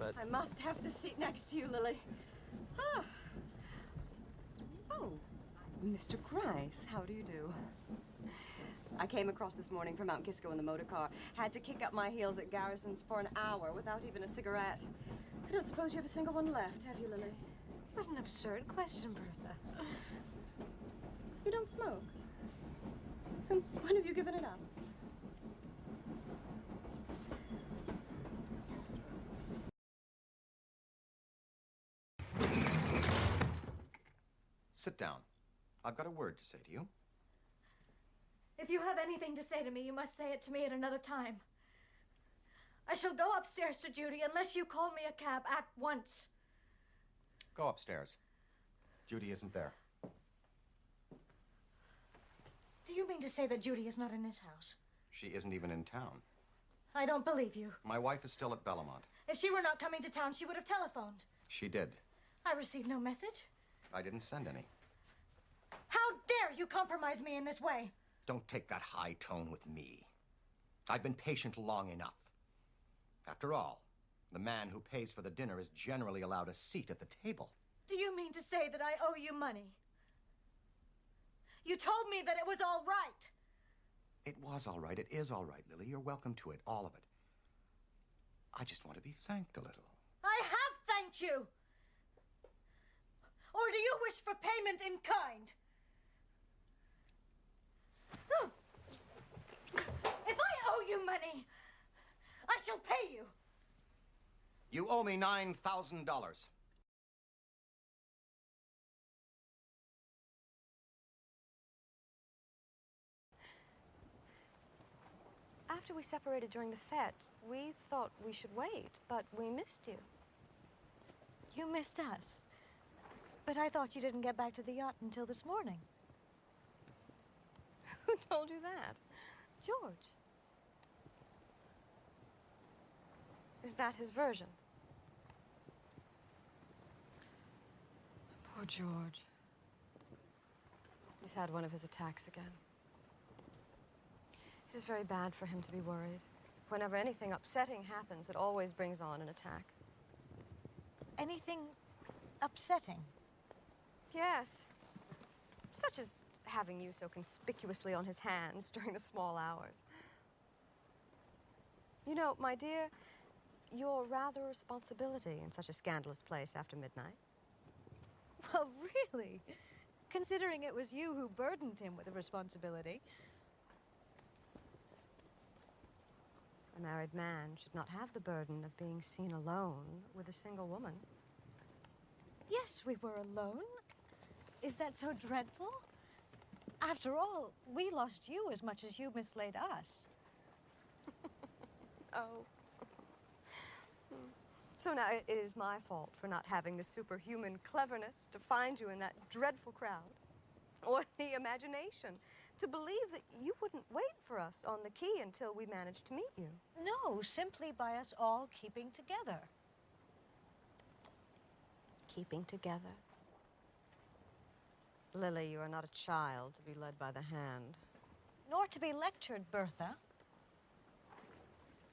but... I must have the seat next to you, Lily. Ah. Oh, Mr. Gryce, how do you do? I came across this morning from Mount Kisco in the motor car. Had to kick up my heels at Garrison's for an hour without even a cigarette. I don't suppose you have a single one left, have you, Lily? What an absurd question, Bertha. You don't smoke? Since when have you given it up? Sit down. I've got a word to say to you. If you have anything to say to me, you must say it to me at another time. I shall go upstairs to Judy unless you call me a cab at once. Go upstairs. Judy isn't there. Do you mean to say that Judy is not in this house? She isn't even in town. I don't believe you. My wife is still at Bellamont. If she were not coming to town, she would have telephoned. She did. I received no message. I didn't send any. How dare you compromise me in this way? Don't take that high tone with me. I've been patient long enough. After all, the man who pays for the dinner is generally allowed a seat at the table. Do you mean to say that I owe you money? You told me that it was all right. It was all right. It is all right, Lily. You're welcome to it, all of it. I just want to be thanked a little. I have thanked you. Or do you wish for payment in kind? If I owe you money, I shall pay you. You owe me $9,000. After we separated during the fete, we thought we should wait, but we missed you. You missed us. But I thought you didn't get back to the yacht until this morning. Who told you that? George. Is that his version? Poor George. He's had one of his attacks again. It is very bad for him to be worried. Whenever anything upsetting happens, it always brings on an attack. Anything upsetting? Yes. Such as having you so conspicuously on his hands during the small hours. You know, my dear, you're rather a responsibility in such a scandalous place after midnight. Well, really? Considering it was you who burdened him with the responsibility. A married man should not have the burden of being seen alone with a single woman. Yes, we were alone. Is that so dreadful? After all, we lost you as much as you mislaid us. Oh. So now it is my fault for not having the superhuman cleverness to find you in that dreadful crowd. Or the imagination to believe that you wouldn't wait for us on the quay until we managed to meet you. No, simply by us all keeping together. Keeping together. Lily, you are not a child to be led by the hand. Nor to be lectured, Bertha.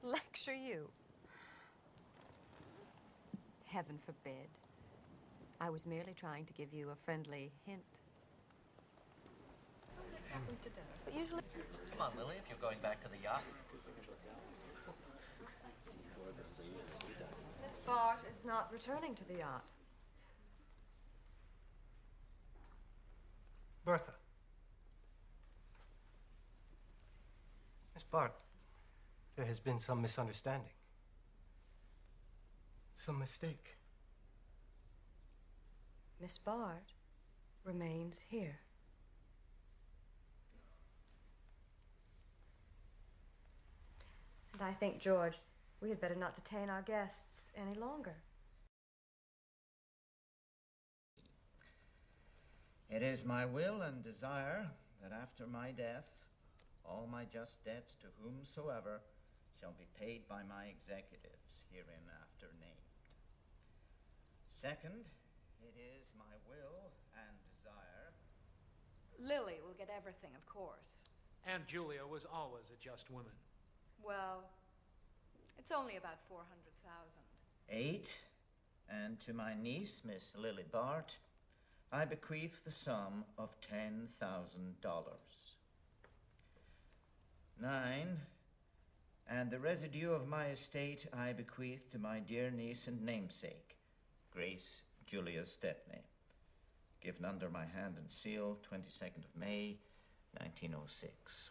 Lecture you? Heaven forbid. I was merely trying to give you a friendly hint. But usually... Come on, Lily, if you're going back to the yacht. Miss Bart is not returning to the yacht. Bertha. Miss Bart, there has been some misunderstanding. Some mistake. Miss Bart remains here. And I think, George, we had better not detain our guests any longer. It is my will and desire that after my death, all my just debts to whomsoever shall be paid by my executives hereinafter named. Second, it is my will and desire... Lily will get everything, of course. Aunt Julia was always a just woman. Well, it's only about $400,000. 8. And to my niece, Miss Lily Bart, I bequeath the sum of $10,000. 9. And the residue of my estate I bequeath to my dear niece and namesake, Grace Julia Stepney. Given under my hand and seal, 22nd of May, 1906.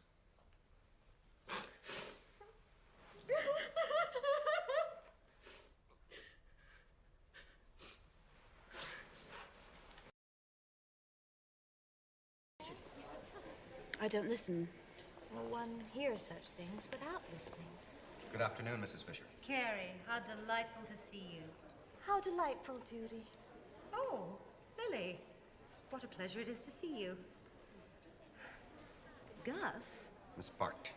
I don't listen. Well, one hears such things without listening. Good afternoon, Mrs. Fisher. Carrie, how delightful to see you. How delightful, Judy. Oh, Lily. What a pleasure it is to see you. Gus? Miss Bart,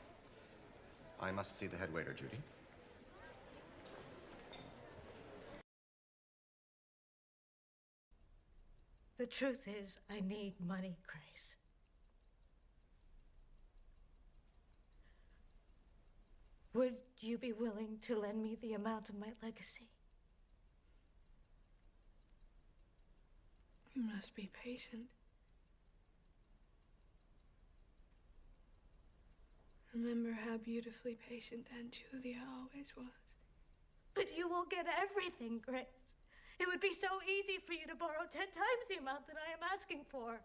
I must see the head waiter, Judy. The truth is, I need money, Grace. Would you be willing to lend me the amount of my legacy? You must be patient. Remember how beautifully patient Aunt Julia always was. But you will get everything, Grace. It would be so easy for you to borrow 10 times the amount that I am asking for.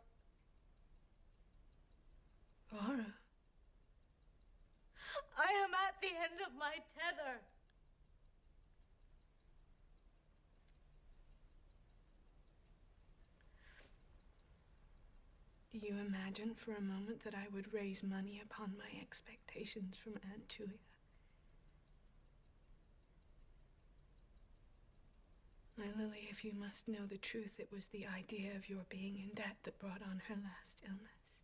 Borrow? I am at the end of my tether. Do you imagine for a moment that I would raise money upon my expectations from Aunt Julia? My Lily, if you must know the truth, it was the idea of your being in debt that brought on her last illness.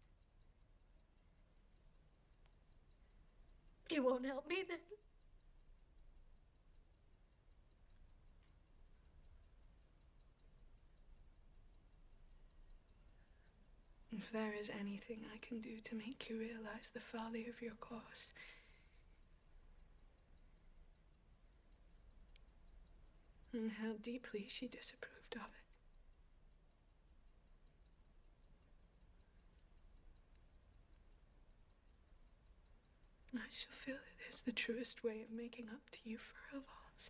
You won't help me then? If there is anything I can do to make you realize the folly of your course, and how deeply she disapproved of it, I shall feel it is the truest way of making up to you for her loss.